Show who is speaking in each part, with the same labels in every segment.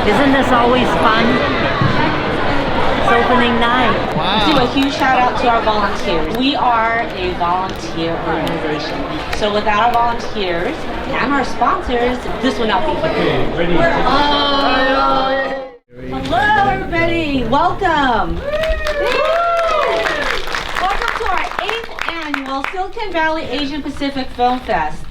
Speaker 1: Isn't this always fun? It's opening night.
Speaker 2: Wow.
Speaker 3: Do a huge shout out to our volunteers. We are a volunteer organization. So without our volunteers and our sponsors, this would not be here.
Speaker 2: Ready?
Speaker 3: Hello everybody, welcome. Welcome to our 8th annual Silicon Valley Asian Pacific Film Fest.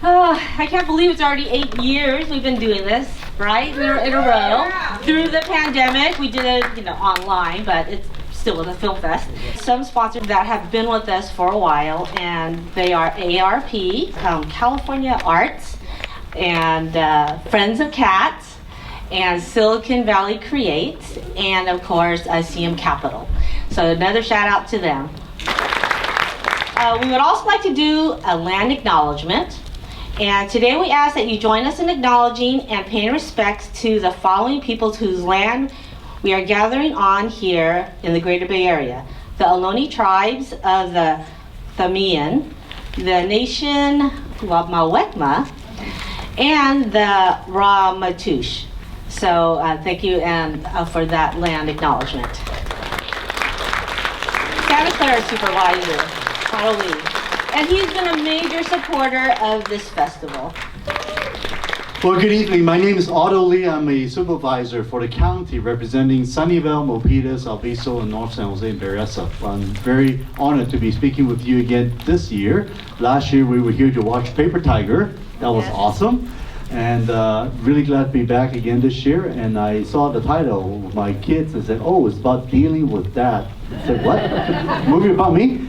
Speaker 3: I can't believe it's already 8 years we've been doing this, right? In a row. Through the pandemic, we did it, online, but it's still with a film fest. Some sponsors that have been with us for a while, and they are ARP, California Arts, and Friends of Cats, and Silicon Valley Creates, and of course, CM Capital. So another shout out to them. We would also like to do a land acknowledgement. And today we ask that you join us in acknowledging and paying respects to the following peoples whose land we are gathering on here in the Greater Bay Area. The Ohlone tribes of the Thamian, the nation Wamawekma, and the Ramaytush. So thank you for that land acknowledgement. Santa Clara Supervisor Otto Lee. And he's been a major supporter of this festival.
Speaker 4: Well, good evening. My name is Otto Lee. I'm a supervisor for the county representing Sunnyvale, Milpitas, Alviso, and North San Jose and Berryessa. I'm very honored to be speaking with you again this year. Last year we were here to watch Paper Tiger. That was awesome. And really glad to be back again this year. And I saw the title with my kids and said, oh, it's about dealing with that. I said, what? Movie about me?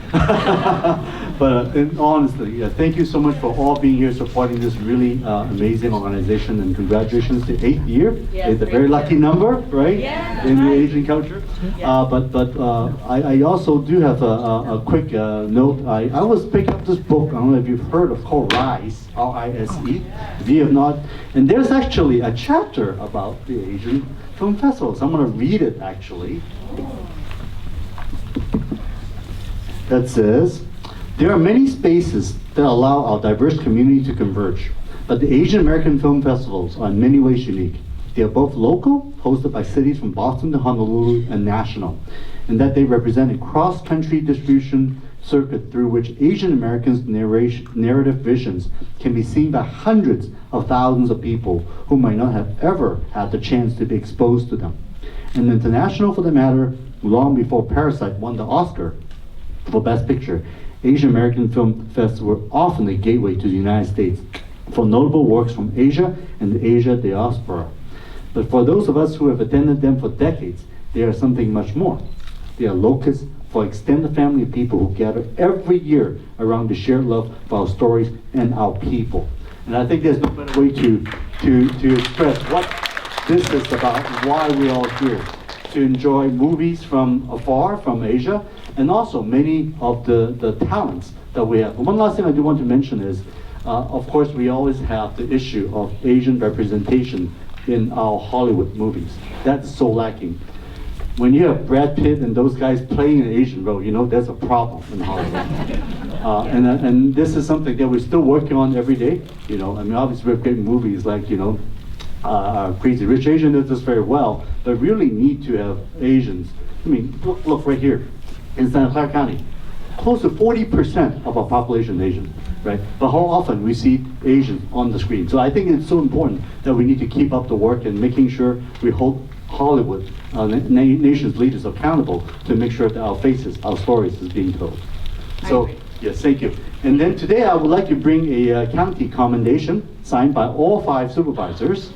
Speaker 4: But honestly, thank you so much for all being here supporting this really amazing organization, and congratulations to 8th year.
Speaker 3: Yes,
Speaker 4: It's a very lucky number, right?
Speaker 3: Yeah,
Speaker 4: in the
Speaker 3: right.
Speaker 4: Asian culture.
Speaker 3: Yeah.
Speaker 4: I also do have a quick note. I was picking up this book, I don't know if you've heard of, called Rise, R-I-S-E. If you have not, and there's actually a chapter about the Asian Film Festival. So I'm going to read it actually. That says, there are many spaces that allow our diverse community to converge, but the Asian American Film Festivals are in many ways unique. They are both local, hosted by cities from Boston to Honolulu, and national, in that they represent a cross-country distribution circuit through which Asian Americans' narrative visions can be seen by hundreds of thousands of people who might not have ever had the chance to be exposed to them. And international, for the matter, long before Parasite won the Oscar for Best Picture, Asian American Film Fests were often the gateway to the United States for notable works from Asia and the Asia diaspora. But for those of us who have attended them for decades, they are something much more. They are locus for extended family of people who gather every year around the shared love for our stories and our people. And I think there's no better way to express what this is about, why we're all here. To enjoy movies from afar, from Asia, and also many of the talents that we have. One last thing I do want to mention is, of course, we always have the issue of Asian representation in our Hollywood movies. That's so lacking. When you have Brad Pitt and those guys playing an Asian role, there's a problem in Hollywood. And this is something that we're still working on every day. Obviously we're getting movies like, Crazy Rich Asian does this very well, but really need to have Asians. Look right here in Santa Clara County, close to 40% of our population is Asian, right? But how often we see Asians on the screen? So I think it's so important that we need to keep up the work and making sure we hold Hollywood, nation's leaders accountable to make sure that our faces, our stories is being told. So, yes, thank you. And then today I would like to bring a county commendation signed by all 5 supervisors.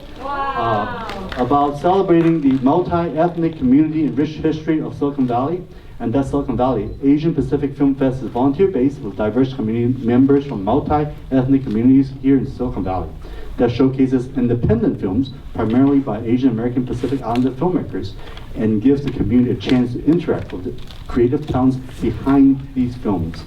Speaker 4: About celebrating the multi-ethnic community and rich history of Silicon Valley. And that's Silicon Valley. Asian Pacific Film Fest is volunteer-based with diverse community members from multi-ethnic communities here in Silicon Valley that showcases independent films, primarily by Asian American Pacific Islander filmmakers, and gives the community a chance to interact with the creative talents behind these films.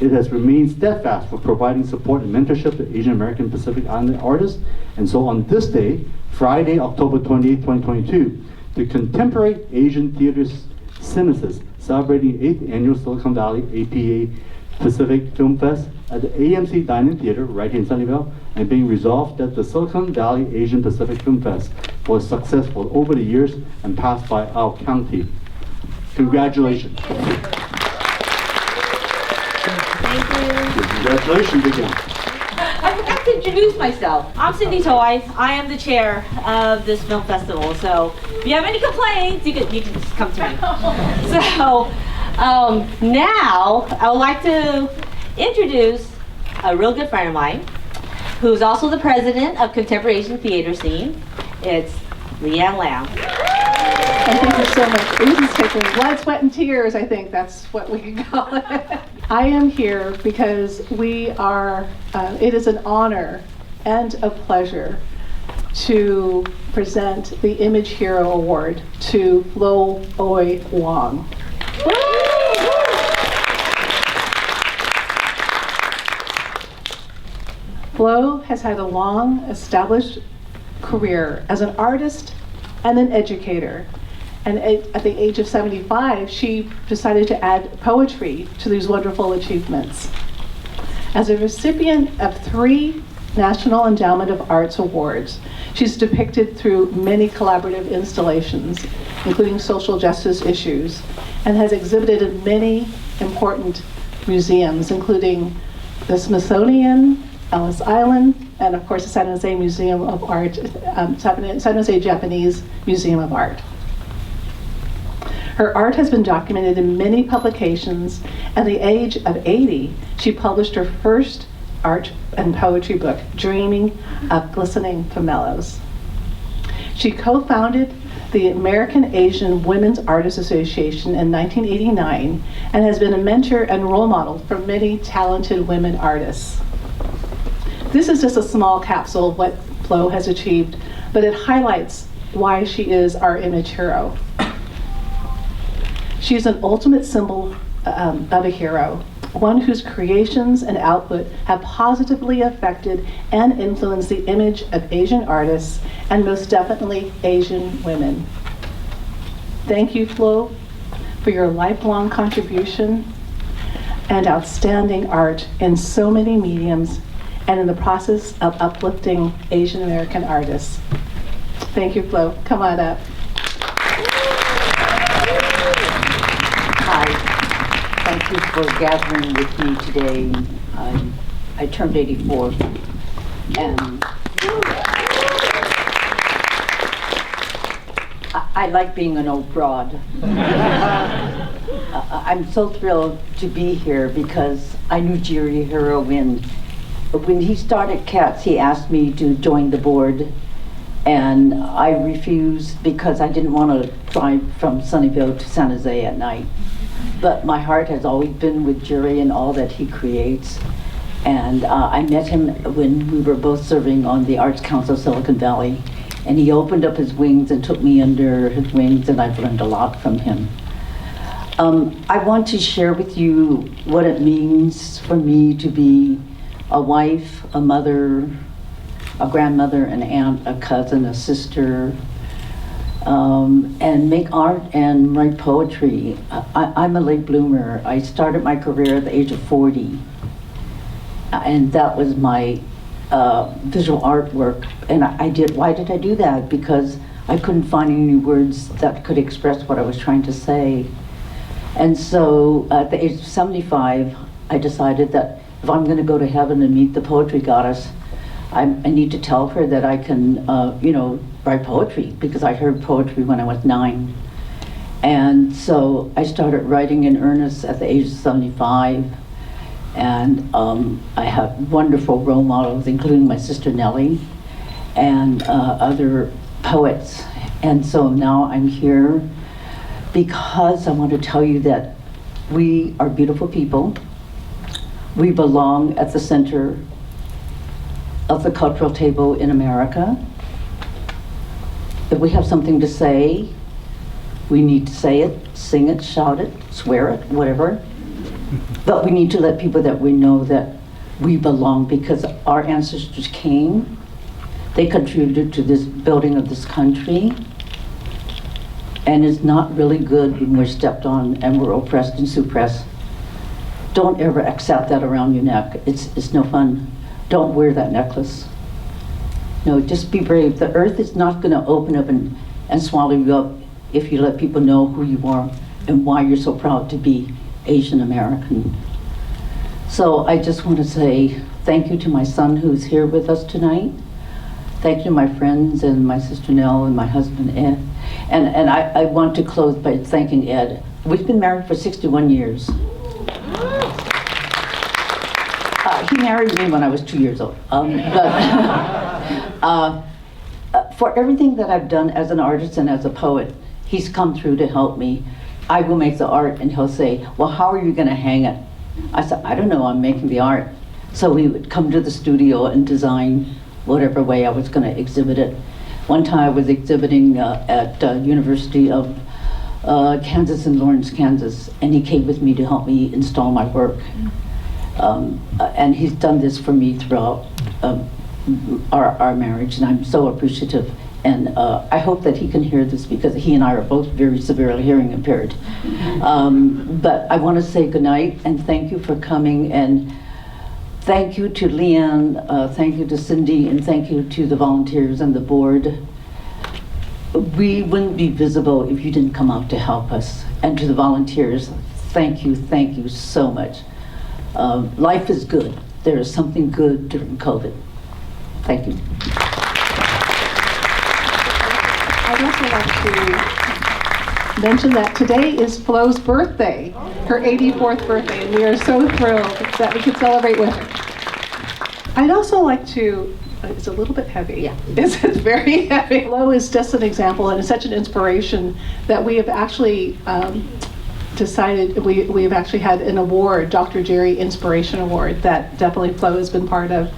Speaker 4: It has remained steadfast for providing support and mentorship to Asian American Pacific Islander artists. And so on this day, Friday, October 28, 2022, the Contemporary Asian Theater Cinesis celebrating 8th Annual Silicon Valley APA Pacific Film Fest at the AMC Dine-In Theater right here in Sunnyvale, and being resolved that the Silicon Valley Asian Pacific Film Fest was successful over the years and passed by our county. Congratulations.
Speaker 3: Thank you.
Speaker 4: Congratulations again.
Speaker 3: I forgot to introduce myself. I'm Cindy Toy. I am the chair of this film festival. So if you have any complaints, you can just come to me. So now I would like to introduce a real good friend of mine, who's also the president of Contemporary Asian Theater Scene. It's Leanne Lam.
Speaker 2: And thank you so much. This is taking blood, sweat, and tears. I think that's what we can call it. I am here because we are, it is an honor and a pleasure to present the Image Hero Award to Flo Oi Wong. Flo has had a long established career as an artist and an educator. And at the age of 75, she decided to add poetry to these wonderful achievements. As a recipient of 3 National Endowment of Arts Awards, she's depicted through many collaborative installations, including social justice issues, and has exhibited in many important museums, including the Smithsonian, Ellis Island, and of course the San Jose Museum of Art, San Jose Japanese Museum of Art. Her art has been documented in many publications. At the age of 80, she published her first art and poetry book, Dreaming of Glistening Pomelos. She co-founded the American Asian Women's Artists Association in 1989 and has been a mentor and role model for many talented women artists. This is just a small capsule of what Flo has achieved, but it highlights why she is our image hero. She's an ultimate symbol of a hero, one whose creations and output have positively affected and influenced the image of Asian artists and most definitely Asian women. Thank you, Flo, for your lifelong contribution and outstanding art in so many mediums and in the process of uplifting Asian American artists. Thank you, Flo. Come on up.
Speaker 5: Hi. Thank you for gathering with me today. I turned 84, and I like being an old broad. I'm so thrilled to be here because I knew Jerry Hero when he started CATS. He asked me to join the board, and I refused because I didn't want to drive from Sunnyvale to San Jose at night. But my heart has always been with Jerry and all that he creates. And I met him when we were both serving on the Arts Council of Silicon Valley. And he opened up his wings and took me under his wings, and I've learned a lot from him. I want to share with you what it means for me to be a wife, a mother, a grandmother, an aunt, a cousin, a sister, and make art and write poetry. I'm a late bloomer. I started my career at the age of 40, and that was my visual artwork. And why did I do that? Because I couldn't find any words that could express what I was trying to say. And so at the age of 75, I decided that if I'm going to go to heaven and meet the poetry goddess, I need to tell her that I can, write poetry, because I heard poetry when I was 9. And so I started writing in earnest at the age of 75. And I have wonderful role models, including my sister Nellie and other poets. And so now I'm here because I want to tell you that we are beautiful people. We belong at the center of the cultural table in America. If we have something to say, we need to say it, sing it, shout it, swear it, whatever. But we need to let people that we know that we belong, because our ancestors came, they contributed to this building of this country, and it's not really good when we're stepped on and we're oppressed and suppressed. Don't ever accept that around your neck. It's no fun. Don't wear that necklace. No, just be brave. The earth is not going to open up and swallow you up if you let people know who you are and why you're so proud to be Asian American. So I just want to say thank you to my son who's here with us tonight. Thank you to my friends and my sister Nell and my husband Ed. And I want to close by thanking Ed. We've been married for 61 years. He married me when I was 2 years old. For everything that I've done as an artist and as a poet, he's come through to help me. I will make the art and he'll say, well, how are you gonna hang it? I said, I don't know, I'm making the art. So we would come to the studio and design whatever way I was gonna exhibit it. One time I was exhibiting at University of Kansas in Lawrence, Kansas, and he came with me to help me install my work. And he's done this for me throughout our marriage, and I'm so appreciative. And I hope that he can hear this because he and I are both very severely hearing impaired. But I want to say goodnight and thank you for coming, and thank you to Leanne, thank you to Cindy, and thank you to the volunteers and the board. We wouldn't be visible if you didn't come out to help us. And to the volunteers, thank you so much. Life is good. There is something good during COVID. Thank you.
Speaker 2: I'd also like to mention that today is Flo's birthday, her 84th birthday, and we are so thrilled that we could celebrate with her. I'd also like to, it's a little bit heavy.
Speaker 3: Yeah.
Speaker 2: It's very heavy. Flo is just an example and it's such an inspiration that we have actually decided, we have actually had an award, Dr. Jerry Inspiration Award, that definitely Flo has been part of.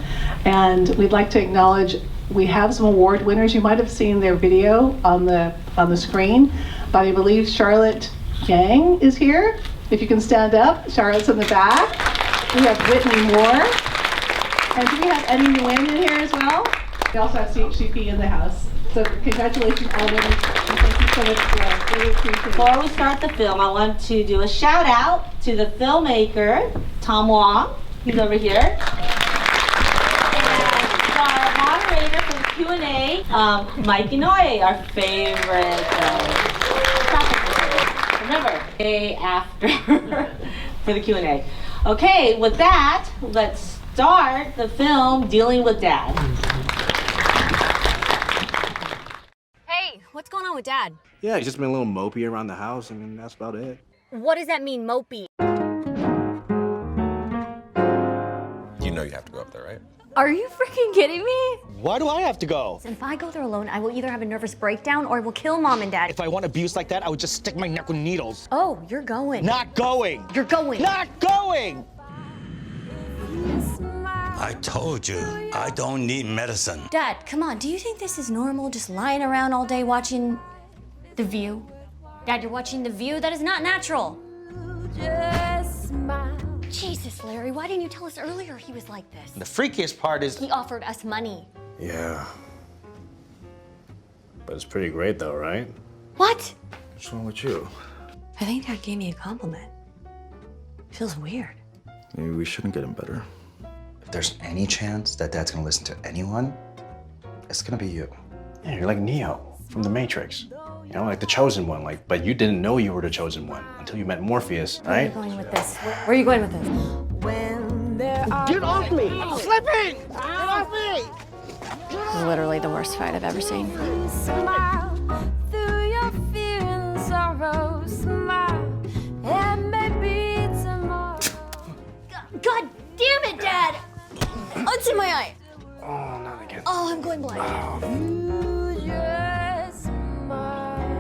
Speaker 2: And we'd like to acknowledge, we have some award winners. You might have seen their video on the screen, but I believe Charlotte Yang is here. If you can stand up, Charlotte's in the back. We have Whitney Moore. And do we have Eddie Nguyen in here as well? We also have CHCP in the house. So congratulations, Alvin. And thank you so much, Flo. Really appreciate it.
Speaker 3: Before we start the film, I want to do a shout out to the filmmaker, Tom Wong. He's over here. And our moderator for the Q&A, Mike Inoue, our favorite remember, day after for the Q&A. Okay, with that, let's start the film Dealing with Dad.
Speaker 6: Hey, what's going on with Dad?
Speaker 7: Yeah, he's just been a little mopey around the house, and that's about it.
Speaker 6: What does that mean, mopey?
Speaker 8: You know you have to go up there, right?
Speaker 6: Are you freaking kidding me?
Speaker 9: Why do I have to go?
Speaker 6: If I go there alone, I will either have a nervous breakdown or I will kill Mom and Dad.
Speaker 9: If I want abuse like that, I would just stick my neck with needles.
Speaker 6: Oh, you're going.
Speaker 9: Not going!
Speaker 6: You're going.
Speaker 9: Not going!
Speaker 10: I told you, I don't need medicine.
Speaker 6: Dad, come on. Do you think this is normal, just lying around all day watching The View? Dad, you're watching The View? That is not natural. Jesus, Larry, why didn't you tell us earlier he was like this?
Speaker 9: The freakiest part is...
Speaker 6: He offered us money.
Speaker 7: Yeah. But it's pretty great though, right?
Speaker 6: What?
Speaker 7: What's wrong with you?
Speaker 6: I think Dad gave me a compliment. Feels weird.
Speaker 11: Maybe we shouldn't get him better.
Speaker 8: If there's any chance that Dad's gonna listen to anyone, it's gonna be you.
Speaker 7: Yeah, you're like Neo from The Matrix. You know, like the chosen one, but you didn't know you were the chosen one until you met Morpheus, right?
Speaker 6: Where are you going with this? Where are you going with this?
Speaker 9: Get off me! I'm slipping! Get off me!
Speaker 6: This is literally the worst fight I've ever seen. God damn it, Dad! Oh, it's in my eye.
Speaker 7: Oh, not again.
Speaker 6: Oh, I'm going blind.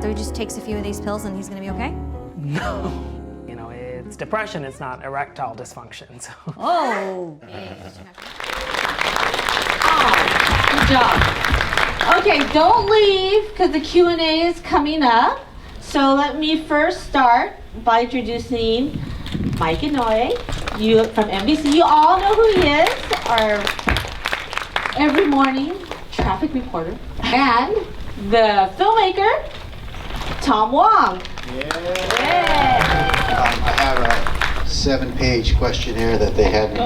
Speaker 6: So he just takes a few of these pills and he's gonna be okay?
Speaker 1: No. You know, it's depression, it's not erectile dysfunction, so.
Speaker 6: Oh.
Speaker 3: Good job. Okay, don't leave because the Q&A is coming up. So let me first start by introducing Mike Inoue, you from NBC. You all know who he is, our every morning traffic reporter, and the filmmaker, Tom Wong.
Speaker 4: I have
Speaker 12: 7-page questionnaire that they had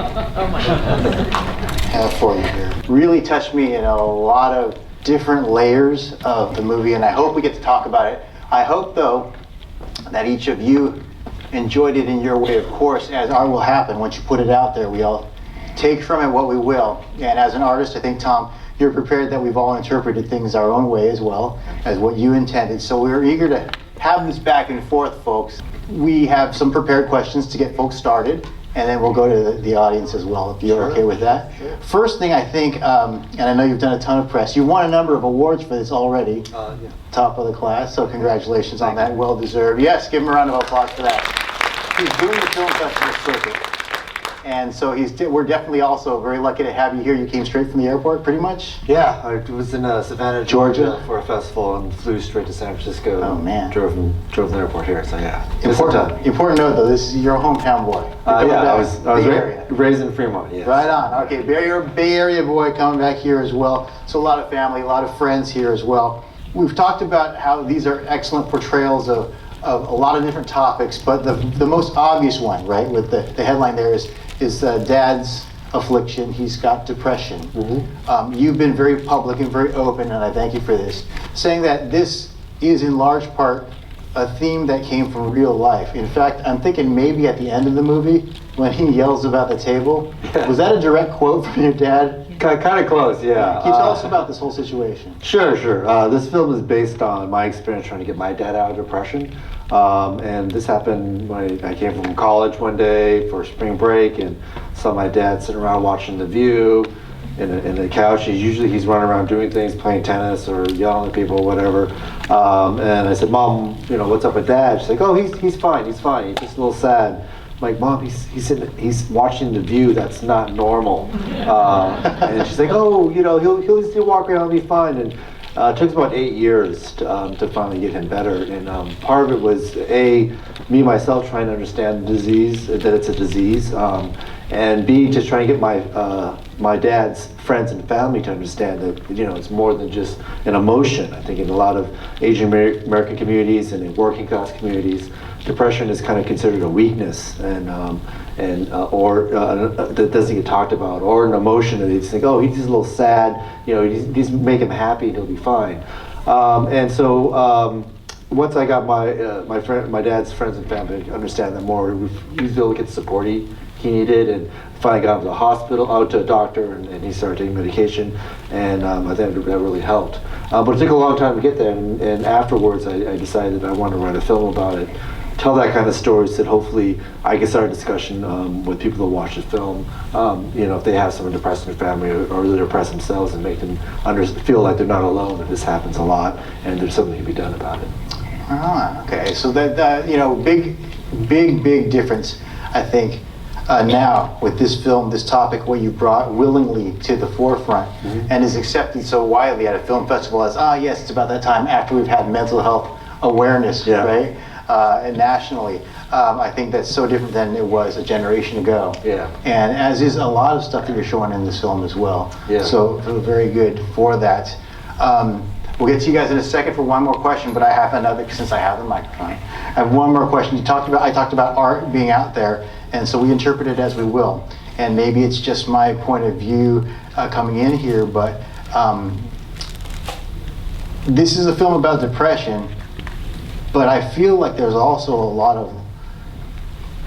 Speaker 12: have for you here. Really touched me in a lot of different layers of the movie, and I hope we get to talk about it. I hope, though, that each of you enjoyed it in your way, of course, as art will happen. Once you put it out there, we all take from it what we will. And as an artist, I think, Tom, you're prepared that we've all interpreted things our own way as well as what you intended. So we're eager to have this back and forth, folks. We have some prepared questions to get folks started, and then we'll go to the audience as well, if you're okay with that. Sure. First thing I think, and I know you've done a ton of press, you won a number of awards for this already. Yeah. Top of the class, so congratulations on that, well deserved. Yes, give him a round of applause for that. He's doing the film festival circuit. And so we're definitely also very lucky to have you here. You came straight from the airport, pretty much?
Speaker 13: Yeah, I was in Savannah, Georgia for a festival and flew straight to San Francisco.
Speaker 12: Oh, man.
Speaker 13: Drove to the airport here, so yeah.
Speaker 12: Important note, though, this is your hometown boy.
Speaker 13: Yeah, I was raised in Fremont, yes.
Speaker 12: Right on. Okay, Bay Area boy coming back here as well. So a lot of family, a lot of friends here as well. We've talked about how these are excellent portrayals of a lot of different topics, but the most obvious one, right, with the headline there is Dad's affliction. He's got depression. Mm-hmm. You've been very public and very open, and I thank you for this, saying that this is in large part a theme that came from real life. In fact, I'm thinking maybe at the end of the movie when he yells about the table. Yeah. Was that a direct quote from your dad?
Speaker 13: Kind of close, yeah.
Speaker 12: Can you tell us about this whole situation?
Speaker 13: Sure. This film is based on my experience trying to get my dad out of depression. And this happened when I came from college one day for spring break and saw my dad sitting around watching The View in the couch. He's running around doing things, playing tennis or yelling at people or whatever. And I said, Mom, what's up with Dad? She's like, oh, he's fine. He's just a little sad. I'm like, Mom, he's watching The View. That's not normal. And she's like, oh, he'll still walk around and be fine. And it took us about 8 years to finally get him better. And part of it was me myself trying to understand the disease, that it's a disease, and B, just trying to get my dad's friends and family to understand that it's more than just an emotion. I think in a lot of Asian American communities and in working class communities, depression is kind of considered a weakness or that doesn't get talked about, or an emotion that they just think, oh, he's just a little sad, just make him happy and he'll be fine. And so once I got my dad's friends and family to understand that more, we was able to get the support he needed, and finally got him to the hospital, out to a doctor, and he started taking medication, and I think that really helped. But it took a long time to get there, and afterwards I decided that I wanted to write a film about it, tell that kind of stories that hopefully I can start a discussion with people that watch the film, if they have someone depressed in their family or they're depressed themselves, and make them feel like they're not alone, that this happens a lot, and there's something to be done about it.
Speaker 12: Ah, okay, so that big difference, I think, now with this film, this topic, what you brought willingly to the forefront, mm-hmm. and is accepted so widely at a film festival as, yes, it's about that time after we've had mental health awareness, yeah. Right? And nationally. I think that's so different than it was a generation ago. Yeah. And as is a lot of stuff that you're showing in this film as well. Yeah. So very good for that. We'll get to you guys in a second for one more question, but I have another, since I have the microphone. I have one more question. I talked about art being out there, and so we interpret it as we will. And maybe it's just my point of view coming in here, but this is a film about depression, but I feel like there's also a lot of,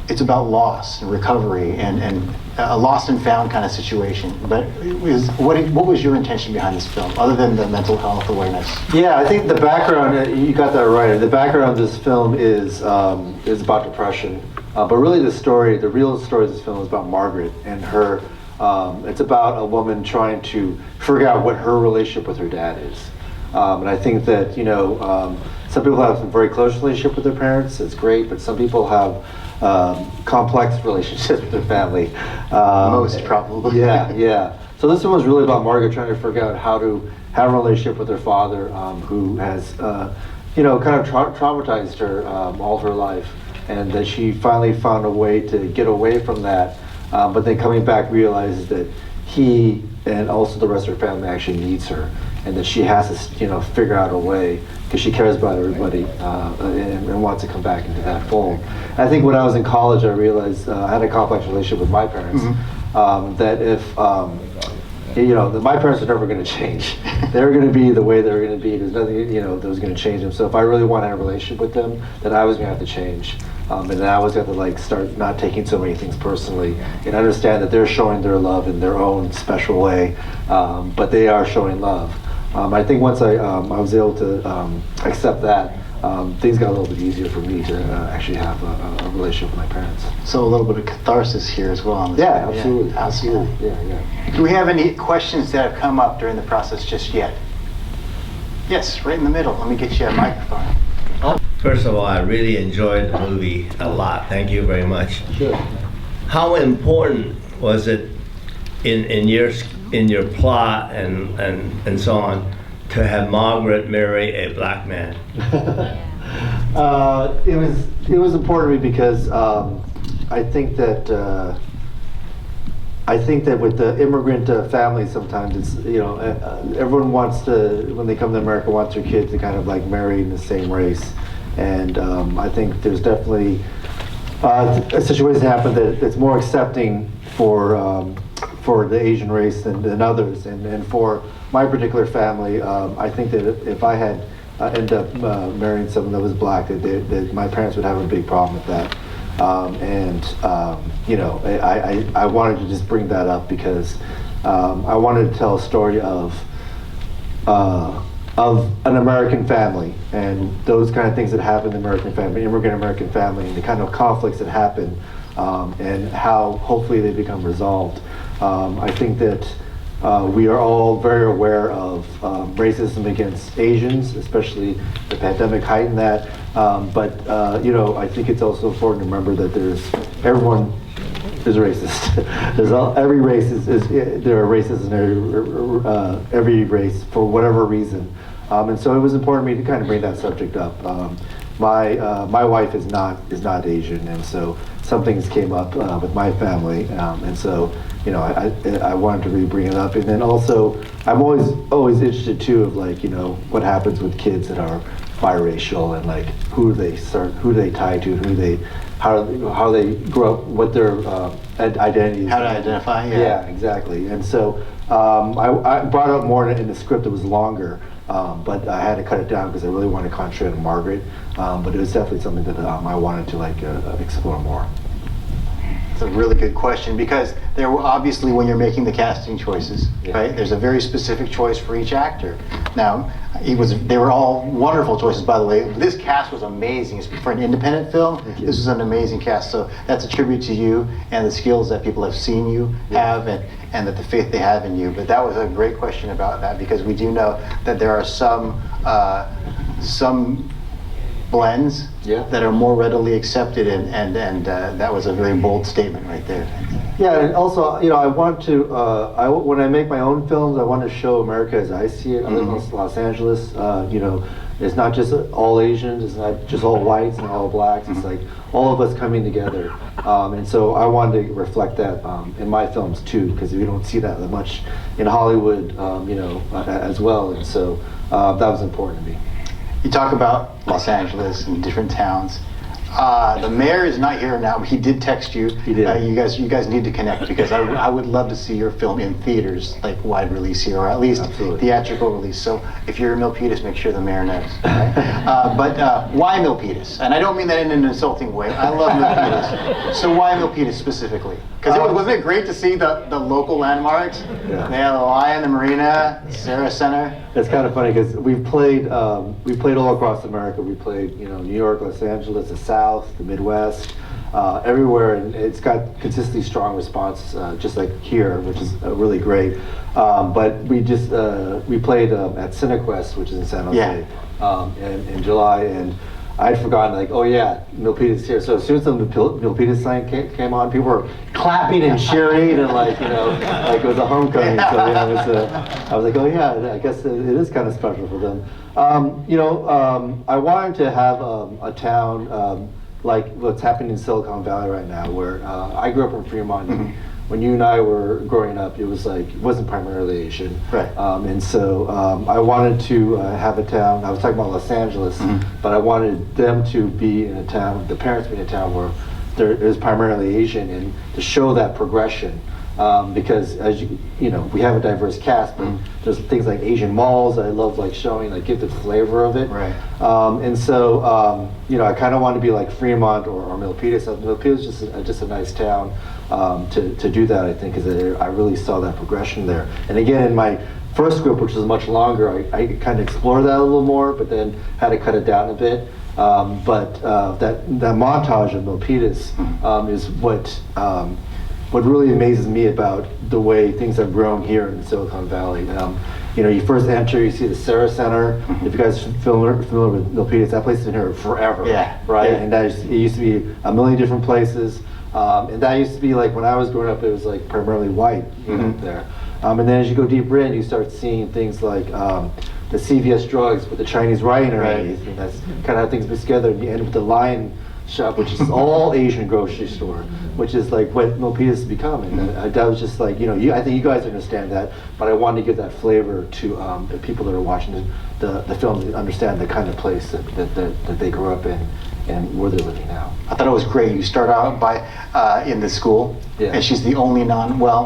Speaker 12: it's about loss and recovery and a lost and found kind of situation. But what was your intention behind this film, other than the mental health awareness?
Speaker 13: Yeah, I think the background, you got that right. The background of this film is about depression. But really the real story of this film is about Margaret and her. It's about a woman trying to figure out what her relationship with her dad is. And I think that, some people have a very close relationship with their parents. It's great, but some people have complex relationships with their family.
Speaker 12: Most probably.
Speaker 13: Yeah. So this one was really about Margaret trying to figure out how to have a relationship with her father, who has, kind of traumatized her all her life, and that she finally found a way to get away from that. But then coming back realizes that he and also the rest of her family actually needs her, and that she has to, figure out a way, because she cares about everybody and wants to come back into that fold. I think when I was in college, I realized I had a complex relationship with my parents. That if that my parents are never going to change. They're going to be the way they're going to be. There's nothing that was going to change them. So if I really want to have a relationship with them, then I was going to have to change. And then I was going to start not taking so many things personally and understand that they're showing their love in their own special way, but they are showing love. I think once I was able to accept that, things got a little bit easier for me to actually have a relationship with my parents.
Speaker 12: So a little bit of catharsis here as well. On this
Speaker 13: Yeah,
Speaker 12: one.
Speaker 13: absolutely.
Speaker 12: Yeah,
Speaker 13: Absolutely. Yeah.
Speaker 12: Do we have any questions that have come up during the process just yet? Yes, right in the middle. Let me get you a microphone.
Speaker 14: First of all, I really enjoyed the movie a lot. Thank you very much.
Speaker 13: Sure.
Speaker 14: How important was it in your plot and so on to have Margaret marry a black man?
Speaker 13: It was important to me because I think that with the immigrant families, sometimes it's everyone wants to, when they come to America, wants their kids to kind of marry in the same race, and I think there's definitely a situation that happened that it's more accepting for the Asian race than others, and for my particular family, I think that if I had ended up marrying someone that was black, that my parents would have a big problem with that. I wanted to just bring that up because I wanted to tell a story of an American family and those kind of things that happen in the American family, immigrant American family, and the kind of conflicts that happen, and how hopefully they become resolved. I think that we are all very aware of racism against Asians, especially the pandemic heightened that. But I think it's also important to remember that everyone is racist. Every race there are racists in every race for whatever reason. And so it was important to me to kind of bring that subject up. My wife is not Asian, and so some things came up with my family, and so I wanted to really bring it up. And then also I'm always interested too of what happens with kids that are biracial and who they tie to, how they grow up, what their identity is.
Speaker 12: How to identify,
Speaker 13: yeah, exactly. And so I brought up more in the script that was longer, but I had to cut it down because I really wanted to concentrate on Margaret. But it was definitely something that I wanted to explore more.
Speaker 12: It's a really good question because there were obviously, when you're making the casting choices, right? There's a very specific choice for each actor. Now, they were all wonderful choices, by the way. This cast was amazing for an independent film. This was an amazing cast. So that's a tribute to you and the skills that people have seen you have, and that the faith they have in you. But that was a great question about that because we do know that there are some blends that are more readily accepted, and that was a very bold statement right there.
Speaker 13: Yeah, and also, I want to, when I make my own films, I want to show America as I see it. I live in Los Angeles, it's not just all Asians, it's not just all whites and all blacks, it's all of us coming together. And so I wanted to reflect that in my films too, because we don't see that much in Hollywood, as well. And so that was important to me.
Speaker 12: You talk about Los Angeles and different towns. The mayor is not here now, but he did text you.
Speaker 13: He did.
Speaker 12: You guys need to connect because I would love to see your film in theaters, wide release here, or at least theatrical release. So if you're in Milpitas, make sure the mayor knows. Right? But why Milpitas? And I don't mean that in an insulting way. I love Milpitas. So why Milpitas specifically? Because wasn't it great to see the local landmarks? Yeah. They had the Lion, the Marina, Sarah Center.
Speaker 13: It's kind of funny because we played all across America. We played, New York, Los Angeles, the South, the Midwest, everywhere, and it's got consistently strong response, just like here, which is really great. But we played at CineQuest, which is in San Jose, in July, and I'd forgotten, Milpitas here. So as soon as the Milpitas sign came on, people were clapping and cheering, and it was a homecoming. So I was like, I guess it is kind of special for them. I wanted to have a town like what's happening in Silicon Valley right now, where I grew up in Fremont. when you and I were growing up, it wasn't primarily Asian.
Speaker 12: Right.
Speaker 13: And so I wanted to have a town. I was talking about Los Angeles, but I wanted them to be in a town, the parents be in a town where there is primarily Asian, and to show that progression. Because as you know, we have a diverse cast, but there's things like Asian malls that I love showing, give the flavor of it.
Speaker 12: Right.
Speaker 13: And so you know, I kind of want to be like Fremont or Milpitas. Milpitas is just a nice town to do that, I think, because I really saw that progression there. And again, in my first group, which was much longer, I kind of explored that a little more, but then had to cut it down a bit. But that montage of Milpitas is what really amazes me about the way things have grown here in Silicon Valley. You know, you first enter, you see the Sarah Center. If you guys are familiar with Milpitas, that place has been here forever.
Speaker 12: Yeah.
Speaker 13: Right?
Speaker 12: Yeah.
Speaker 13: And it used to be a million different places. And that used to be when I was growing up, it was primarily white, you know, there. And then as you go deeper in, you start seeing things like the CVS drugs with the Chinese writing underneath. And that's kind of how things put together. And you end with the Lion shop, which is all Asian grocery store, which is what Milpitas has become. And that was just you know, I think you guys understand that, but I wanted to give that flavor to the people that are watching the film to understand the kind of place that they grew up in and where they're living now.
Speaker 12: I thought it was great. You start out in the school, and she's the only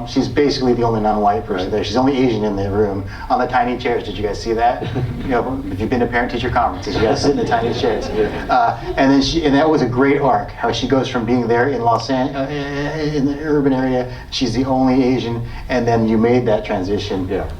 Speaker 12: she's basically the only non-white person there. She's the only Asian in the room on the tiny chairs. Did you guys see that? You know, if you've been to parent-teacher conferences, you guys sit in the tiny chairs. And that was a great arc. How she goes from being there in Los Angeles, in the urban area, she's the only Asian, and then you made that transition.
Speaker 13: Yeah.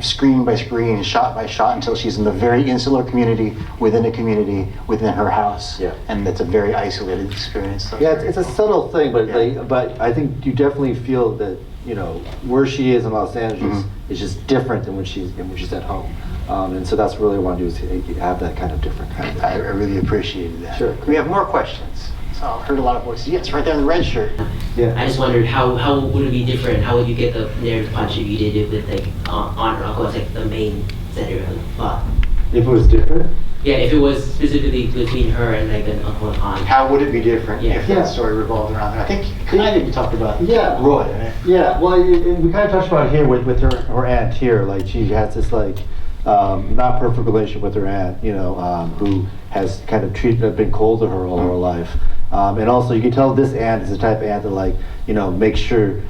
Speaker 12: Screen by screen, shot by shot, until she's in the very insular community within a community within her house.
Speaker 13: Yeah.
Speaker 12: And that's a very isolated experience. So
Speaker 13: Yeah, it's a subtle thing, but but I think you definitely feel that, you know, where she is in Los Angeles is just different than when she's at home. And so that's really what I want to do, is have that kind of different kind of.
Speaker 12: I really appreciated that.
Speaker 13: Sure.
Speaker 12: We have more questions. So I heard a lot of voices. Yes, right there in the red shirt.
Speaker 13: Yeah.
Speaker 15: I just wondered how would it be different? How would you get the narrative punch if you did it with Aunt or Uncle as the main center of the plot?
Speaker 13: If it was different?
Speaker 15: Yeah, if it was specifically between her and an uncle and aunt.
Speaker 12: How would it be different if
Speaker 13: Yeah.
Speaker 12: that story revolved around there? I think tonight we talked about Roy. Right?
Speaker 13: Yeah, well, we kind of touched about it here with her aunt here. She has this not perfect relationship with her aunt, you know, who has kind of been cold to her all her life. And also, you can tell this aunt is the type of aunt that, you know, makes sure,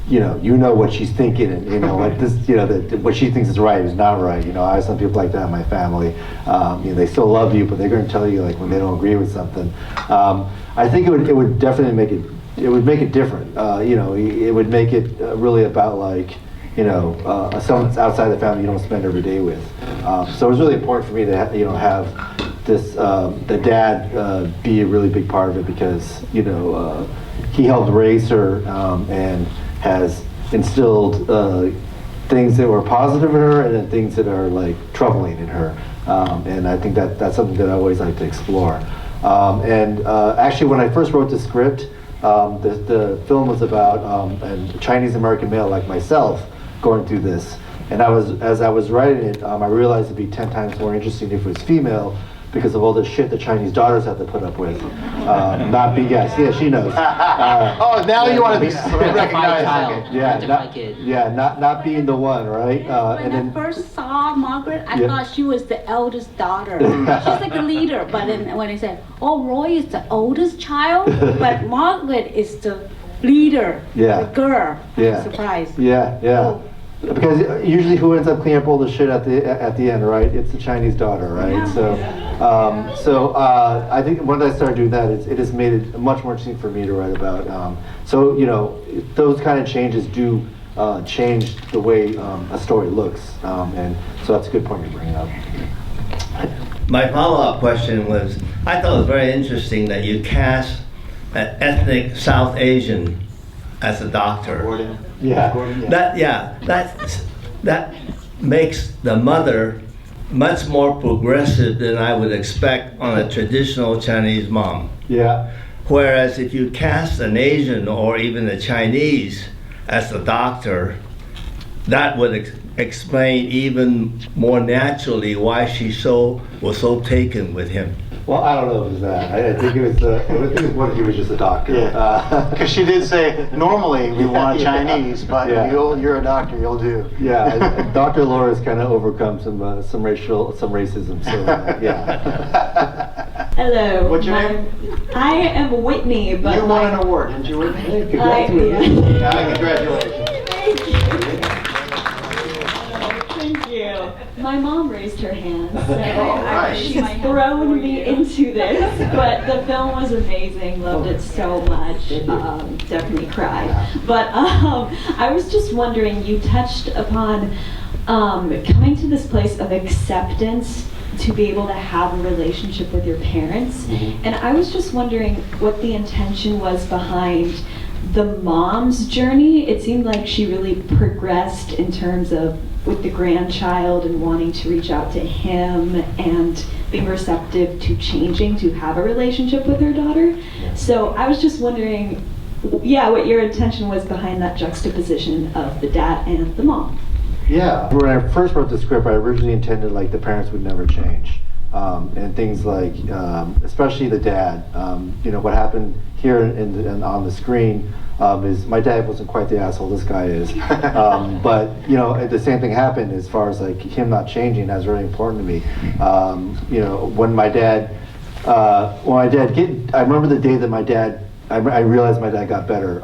Speaker 13: you know what she's thinking, and you know that what she thinks is right is not right. You know, I have some people like that in my family. You know, they still love you, but they're going to tell you when they don't agree with something. I think it would definitely make it different. You know, it would make it really about you know, someone that's outside the family you don't spend every day with. So it was really important for me to have this the dad be a really big part of it, because you know he helped raise her and has instilled things that were positive in her and then things that are troubling in her. And I think that's something that I always like to explore. And actually, when I first wrote the script, the film was about a Chinese American male like myself going through this. And as I was writing it, I realized it'd be 10 times more interesting if it was female, because of all the shit the Chinese daughters have to put up with. Not being, she knows.
Speaker 12: Oh, now you want to be
Speaker 15: recognized.
Speaker 13: Not being the one, right?
Speaker 16: When I first saw Margaret, I thought she was the eldest daughter. She's like the leader, but then when I said, oh, Roy is the oldest child, but Margaret is the leader, the girl. Surprise.
Speaker 13: Yeah. Because usually who ends up cleaning up all the shit at the end, right? It's the Chinese daughter, right? Yeah. So I think when I started doing that, it has made it much more interesting for me to write about. So you know, those kind of changes do change the way a story looks, and so that's a good point you're bringing up.
Speaker 14: My follow-up question was, I thought it was very interesting that you cast an ethnic South Asian as a doctor.
Speaker 12: Gordon.
Speaker 13: Yeah.
Speaker 14: That makes the mother much more progressive than I would expect on a traditional Chinese mom.
Speaker 13: Yeah.
Speaker 14: Whereas if you cast an Asian or even a Chinese as the doctor, that would explain even more naturally why she was so taken with him.
Speaker 13: Well, I don't know if it was that. I think it was what he was just a doctor.
Speaker 12: Yeah. Because she did say normally we want Chinese, but you're a doctor, you'll do.
Speaker 13: Yeah. and Dr. Laura has kind of overcome some racism. So yeah.
Speaker 17: Hello.
Speaker 12: What's your name?
Speaker 17: I am Whitney, but
Speaker 12: you won an award, didn't you, Whitney?
Speaker 13: Congratulations.
Speaker 12: Congratulations.
Speaker 17: Thank you. My mom raised her hand, so
Speaker 12: right.
Speaker 17: she's thrown me into this. But the film was amazing. Loved it so much. Definitely cried. But I was just wondering. You touched upon coming to this place of acceptance to be able to have a relationship with your parents, and I was just wondering what the intention was behind the mom's journey. It seemed like she really progressed in terms of with the grandchild and wanting to reach out to him and being receptive to changing to have a relationship with her daughter. So I was just wondering, what your intention was behind that juxtaposition of the dad and the mom.
Speaker 13: Yeah, when I first wrote the script, I originally intended like the parents would never change. And things like, especially the dad, what happened here on the screen is my dad wasn't quite the asshole this guy is. But, the same thing happened as far as like him not changing. That's really important to me. When my dad, I remember the day that I realized my dad got better.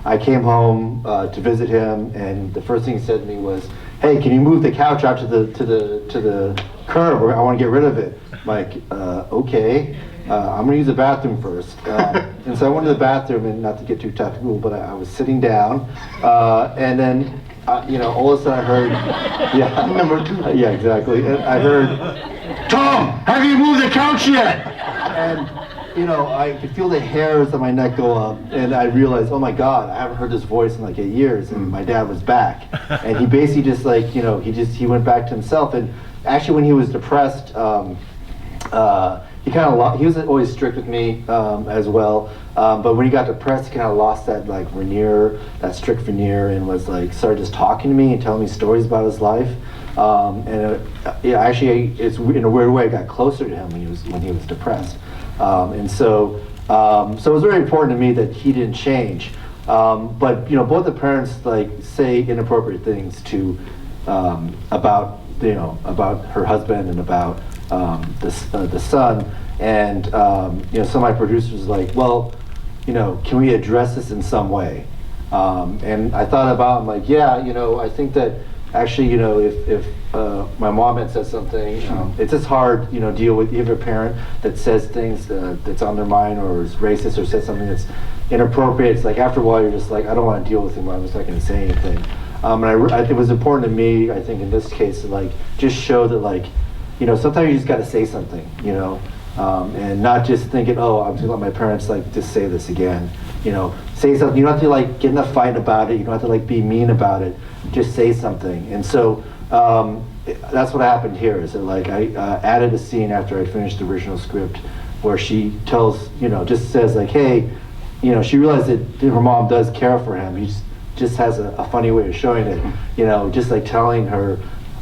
Speaker 13: I came home to visit him, and the first thing he said to me was, "Hey, can you move the couch out to the curb? Or I want to get rid of it." I'm like, okay, I'm gonna use the bathroom first. And so I went to the bathroom, and not to get too technical, but I was sitting down, and then all of a sudden I heard, yeah, exactly. And I heard, "Tom, have you moved the couch yet?" And I could feel the hairs on my neck go up, and I realized, oh my God, I haven't heard this voice in like 8 years, and my dad was back. And he basically just like, he went back to himself. And actually when he was depressed, he was always strict with me as well. But when he got depressed, he kind of lost that like veneer, that strict veneer, and was like, started just talking to me and telling me stories about his life. Actually, it's in a weird way, I got closer to him when he was depressed. So it was very important to me that he didn't change. But both the parents like say inappropriate things to about her husband and about the son. And some of my producers were like, well, can we address this in some way? And I thought about it, I'm like, I think that actually, if my mom had said something, it's just hard, deal with. You have a parent that says things that's on their mind, or is racist, or says something that's inappropriate. It's like after a while, you're just like, I don't want to deal with him. I'm just not going to say anything. And it was important to me, I think, in this case, to like just show that, like, sometimes you just got to say something, and not just thinking, oh, I'm going to let my parents like just say this again. Say something. You don't have to like get in a fight about it. You don't have to like be mean about it. Just say something. And so that's what happened here. Is that like I added a scene after I finished the original script where she tells, just says like, hey, she realized that her mom does care for him. He just has a funny way of showing it. Just like telling her,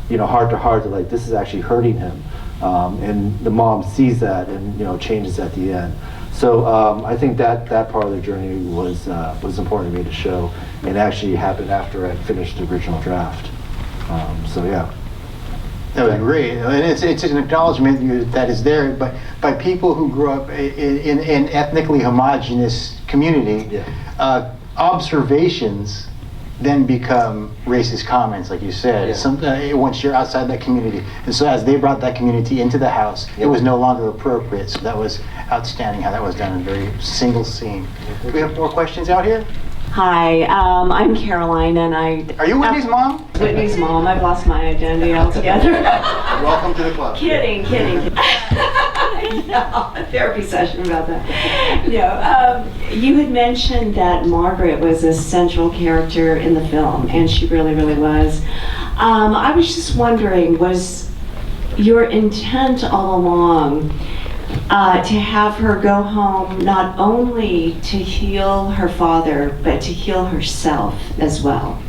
Speaker 13: heart to heart that like this is actually hurting him. And the mom sees that and changes at the end. So I think that part of the journey was important to me to show, and actually happened after I finished the original draft.
Speaker 12: That was great, and it's an acknowledgement that is there, but by people who grew up in an ethnically homogenous community, observations then become racist comments, like you said, once you're outside that community. And so as they brought that community into the house, it was no longer appropriate. So that was outstanding how that was done in a very single scene. Do we have more questions out here?
Speaker 18: Hi, I'm Caroline, and
Speaker 12: Are you Whitney's mom?
Speaker 18: Whitney's mom. I've lost my identity altogether.
Speaker 12: Welcome to the club.
Speaker 18: Kidding. A therapy session about that. You had mentioned that Margaret was a central character in the film, and she really, really was. I was just wondering, was your intent all along to have her go home not only to heal her father, but to heal herself as well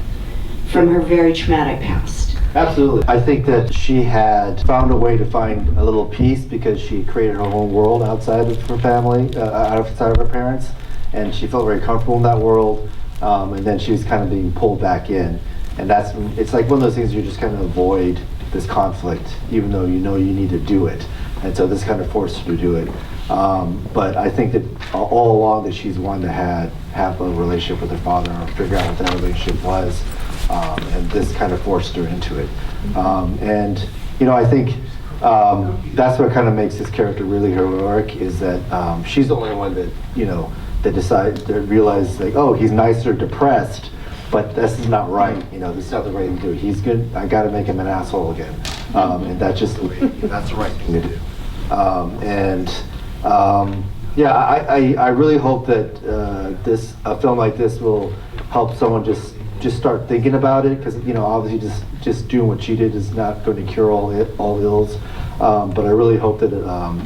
Speaker 18: from her very traumatic past?
Speaker 13: Absolutely. I think that she had found a way to find a little peace because she created her own world outside of her family, outside of her parents, and she felt very comfortable in that world. And then she was kind of being pulled back in, and it's like one of those things you just kind of avoid this conflict, even though you know you need to do it. And so this kind of forced her to do it. But I think that all along that she's wanted to have a relationship with her father or figure out what that relationship was. And this kind of forced her into it. And, you know, I think that's what kind of makes this character really heroic, is that she's the only one that, you know, that realizes, like, oh, he's nice or depressed, but this is not right. You know, this is not the right thing to do. He's good. I got to make him an asshole again. And that's just the way, that's the right thing to do. Yeah, I really hope that a film like this will help someone just start thinking about it, because, you know, obviously just doing what she did is not going to cure all ills. But I really hope that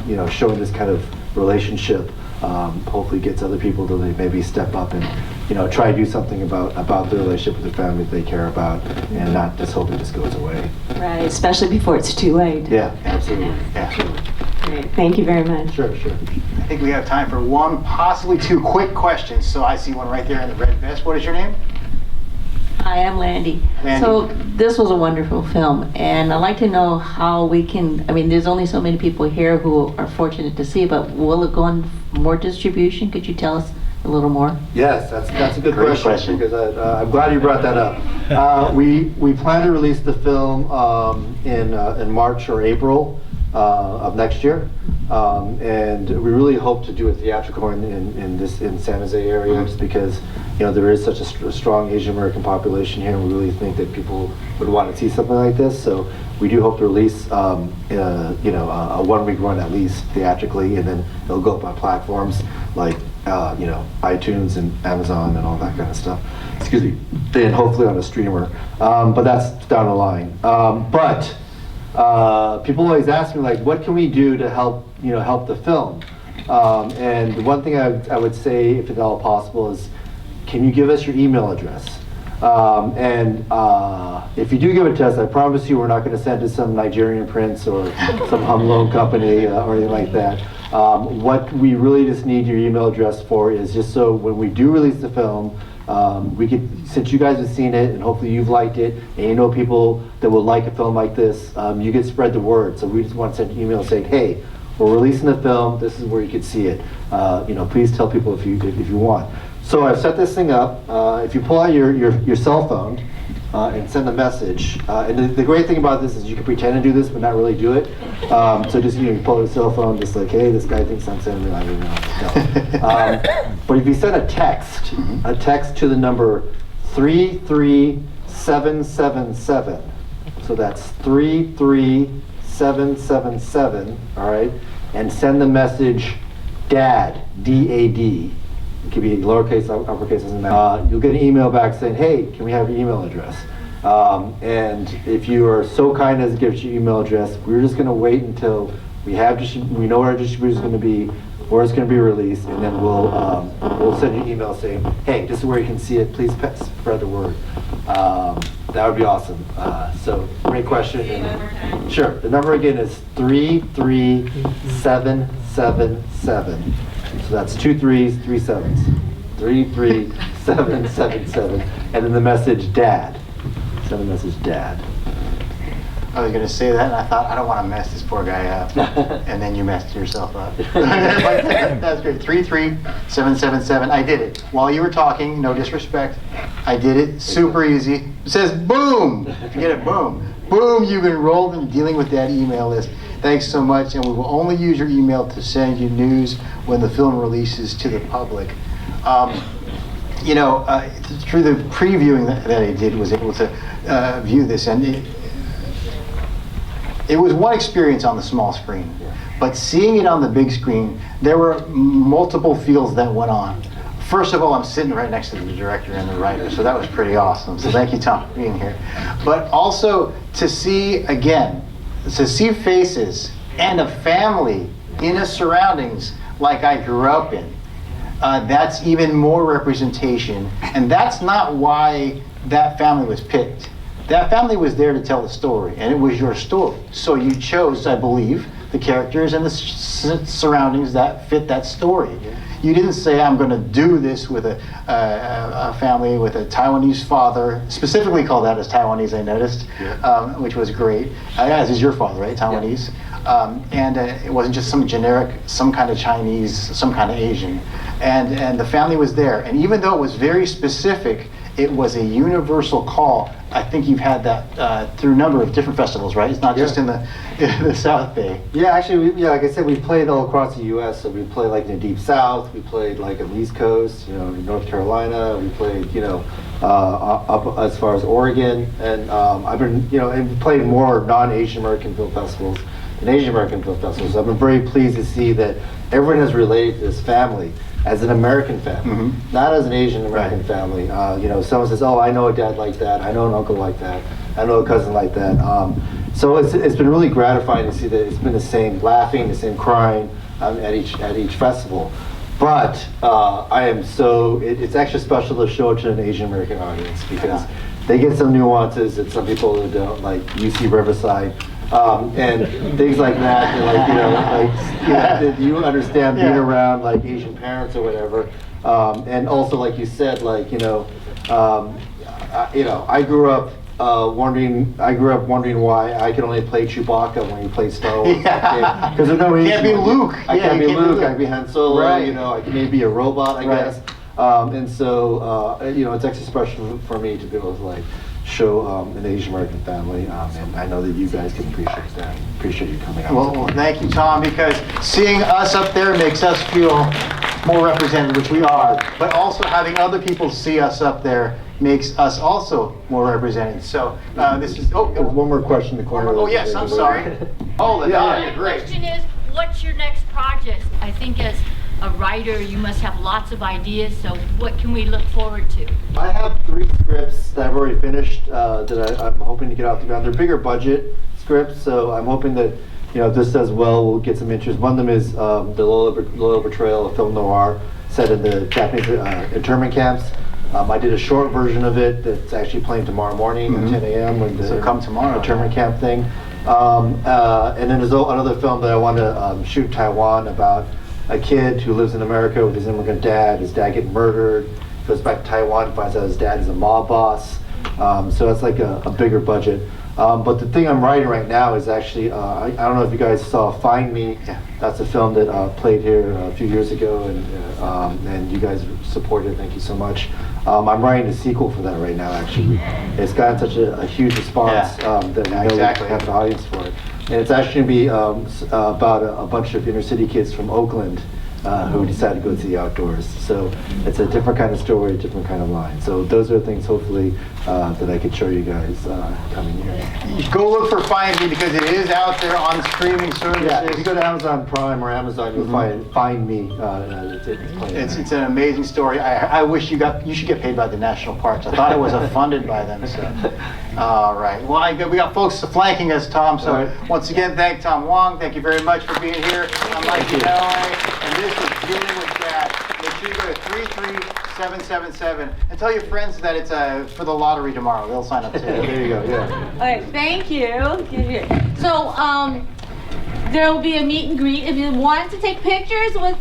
Speaker 13: you know, showing this kind of relationship hopefully gets other people to maybe step up and, you know, try to do something about the relationship with the family that they care about, and not just hope it just goes away.
Speaker 18: Right, especially before it's too late.
Speaker 13: Yeah, absolutely.
Speaker 18: Great. Thank you very much.
Speaker 13: Sure.
Speaker 12: I think we have time for one, possibly two quick questions. So I see one right there in the red vest. What is your name?
Speaker 19: Hi, I'm Landy. So this was a wonderful film, and I'd like to know how we can, I mean, there's only so many people here who are fortunate to see, but will it go on more distribution? Could you tell us a little more?
Speaker 13: Yes, that's a good question, because I'm glad you brought that up. We plan to release the film in March or April of next year, and we really hope to do a theatrical in San Jose area, just because, you know, there is such a strong Asian American population here, and we really think that people would want to see something like this. So we do hope to release you know, a 1 week run at least theatrically, and then it'll go up on platforms like you know, iTunes and Amazon and all that kind of stuff. Excuse me. Then hopefully on a streamer, but that's down the line. But people always ask me, like, what can we do to help the film? And one thing I would say, if at all possible, is, can you give us your email address? If you do give it to us, I promise you we're not going to send to some Nigerian prince or some home loan company or anything like that. What we really just need your email address for is just so when we do release the film, we could, since you guys have seen it and hopefully you've liked it, and you know people that will like a film like this, you can spread the word. So we just want to send an email saying, hey, we're releasing the film, this is where you can see it. You know, please tell people if you want. So I've set this thing up. If you pull out your cell phone and send a message, and the great thing about this is you can pretend to do this but not really do it. So just, you know, you pull out your cell phone, just like, hey, this guy thinks I'm sending it. I don't know. But if you send a text to the number 33777, so that's 33777, all right, and send the message DAD, D-A-D. It could be lowercase, uppercase, doesn't matter. You'll get an email back saying, hey, can we have your email address? And if you are so kind as to give us your email address, we're just going to wait until we know where our distribution is going to be, where it's going to be released, and then we'll send you an email saying, hey, this is where you can see it. Please spread the word. That would be awesome. So great question. Sure. The number again is 33777. So that's 2 3s, 3 7s. 33777. And then the message DAD. Send the message DAD.
Speaker 12: I was going to say that, and I thought, I don't want to mess this poor guy up. And then you messed yourself up. That's great. 33777. I did it. While you were talking, no disrespect, I did it. Super easy. It says boom. If you get it, boom. Boom, you've enrolled in dealing with that email list. Thanks so much, and we will only use your email to send you news when the film releases to the public. You know, through the previewing that I did, was able to view this, and it was one experience on the small screen, but seeing it on the big screen, there were multiple feels that went on. First of all, I'm sitting right next to the director and the writer, so that was pretty awesome. So thank you, Tom, for being here. But also to see, again, faces and a family in a surroundings like I grew up in. That's even more representation, and that's not why that family was picked. that family was there to tell the story, and it was your story. So you chose, I believe, the characters and the surroundings that fit that story. You didn't say, I'm going to do this with a family with a Taiwanese father, specifically called out as Taiwanese, I noticed, which was great. As is your father, right? Taiwanese. And it wasn't just some generic, some kind of Chinese, some kind of Asian. And the family was there. And even though it was very specific, it was a universal call. I think you've had that through a number of different festivals, right? It's not just in the South Bay.
Speaker 13: Yeah, actually, like I said, we played all across the U.S. So we played like in the Deep South. We played like on the East Coast, in North Carolina. We played, up as far as Oregon. And I've been, and played more non-Asian American film festivals than Asian American film festivals. So I've been very pleased to see that everyone has related to this family as an American family, not as an Asian American family. Someone says, "Oh, I know a dad like that. I know an uncle like that. I know a cousin like that." So it's been really gratifying to see that it's been the same laughing, the same crying at each festival. But it's extra special to show it to an Asian American audience because they get some nuances that some people who don't, like UC Riverside. And things like that, and you understand being around like Asian parents or whatever, and also like you said, I grew up wondering why I could only play Chewbacca when you play Star Wars. Because there's no reason.
Speaker 12: Can't be Luke.
Speaker 13: I can't be Luke. I can be Han Solo. Right. I can maybe be a robot, I guess. And so it's extra special for me to be able to show an Asian American family, and I know that you guys can appreciate that. Appreciate you coming out.
Speaker 12: Well, thank you, Tom, because seeing us up there makes us feel more represented, which we are, but also having other people see us up there makes us also more represented. So this is
Speaker 13: one more question in the corner.
Speaker 12: Oh yes, I'm sorry. Oh,
Speaker 20: My question is, what's your next project? I think as a writer, you must have lots of ideas, so what can we look forward to?
Speaker 13: I have 3 scripts that I've already finished that I'm hoping to get off the ground. They're bigger budget scripts, so I'm hoping that if this does well, we'll get some interest. One of them is the Loyal Betrayal, a film noir set in the Japanese internment camps. I did a short version of it that's actually playing tomorrow morning at 10 a.m. when the
Speaker 12: come tomorrow.
Speaker 13: Internment camp thing. And then there's another film that I want to shoot in Taiwan about a kid who lives in America with his immigrant dad. His dad getting murdered, goes back to Taiwan, finds out his dad is a mob boss. So that's like a bigger budget. But the thing I'm writing right now is actually, I don't know if you guys saw Find Me. That's a film that played here a few years ago, and you guys supported it. Thank you so much. I'm writing a sequel for that right now, actually. It's gotten such a huge response that we know we have an audience for it. And it's actually going to be about a bunch of inner city kids from Oakland who decided to go to the outdoors. So it's a different kind of story, a different kind of line. So those are things, hopefully, that I could show you guys coming here.
Speaker 12: Go look for Find Me because it is out there on streaming services.
Speaker 13: Yeah, if you go to Amazon Prime or Amazon, you'll find Me.
Speaker 12: It's an amazing story. I wish you should get paid by the national parks. I thought it was funded by them. So. All right. Well, we got folks flanking us, Tom. So once again, thank Tom Wong. Thank you very much for being here. I'm Mike Noe, and this is Dealing with Dad. Make sure you go to 33777 and tell your friends that it's for the lottery tomorrow. They'll sign up too.
Speaker 13: There you go. Yeah.
Speaker 3: All right. Thank you. So there will be a meet and greet. If you want to take pictures with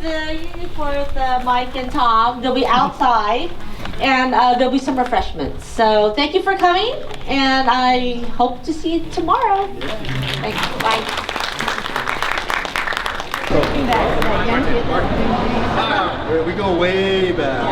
Speaker 3: Mike and Tom, they'll be outside. And there'll be some refreshments. So thank you for coming, and I hope to see you tomorrow. Thanks. Bye.
Speaker 13: We go way back.